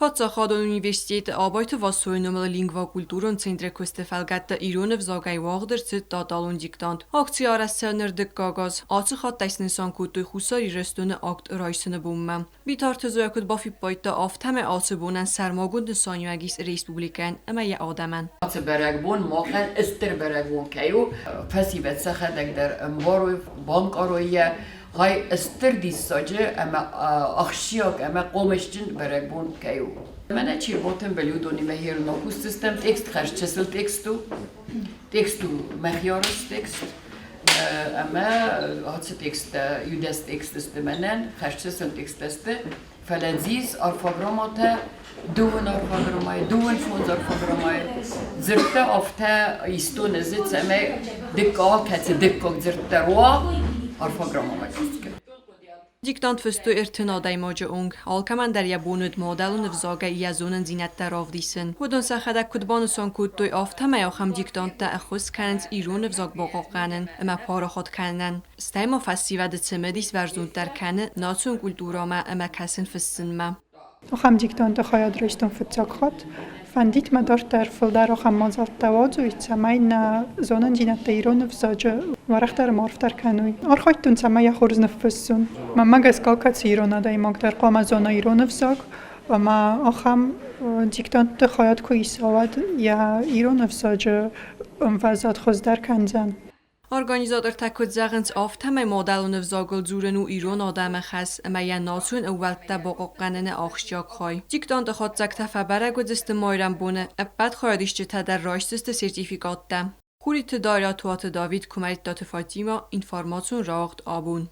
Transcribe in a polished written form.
Potsakhad Universität arbeitet was so nochmal Lingua Kultur und Centre Köstefalgatta Ironov Zagay Wagder zit Tatalun Diktant. Akciara Selner Dikkagas. Acıkhat Taisnisan Kutu Husari Restone Akt Raisene Bumma. Bitar Tzoyakut Bafi Paita Aft Hame Acıbunan Sermagund Sanyagis Respublikan Amaya Adaman. Acıberegbun Mokan Isterberegbun Kayu Fesivet Sakhadek der Mbaroy Bank Aroye Hay استردی ساجه اما اخشیاک اما قومشتن برگبون کیو. من چی بودم بلیودونی مهیر نکوس سیستم تکست خرج چسل تکستو مخیارس تکست اما هات تکست یودست تکست است منن خرج چسل تکست است فلزیز آرفاگرامات دون آرفاگرامای دون فونز آرفاگرامای زرته آفته ایستون زیت سمه دکا کت دکا زرته روا Diktant föstu irtinadai moja ung, alkaman der jabunud modelun vzaga iazunen zinat daravdisen. Hudon sachadak kudbanusan kudtoi aftama yacham diktanta achus kanens irun vzag boqaqanen, ema parachot kanen. Staima festival de cemedis verzund der kane, natsun kulturama ema kassen fessenma. Ocham diktanta khayad rishton fetsakhat. فندیت مدار در فلدر آخم مازال توازوی سمای نا زنان جنت ایران فزاج ورخت در معرف در کنوی آرخوی تون سمای خورز نفسون ما مگس کاکت ایران دای مگ در قام زن ایران فزاگ و ما آخم دیکتانت خیاط کوی سواد یا ایران فزاج فزاد خوز در کنزن Organisator takut zagens oft hame modelun vzagol zuren u Iran adame khas ama ya nasun awalt ta boqaqanene akhshjak khoy. Diktant khot zakta fabarag udist moyram bune abad khoyadishte ta der raishteste sertifikat da. Kurit daira tuat David kumarit dat Fatima information ragt abun.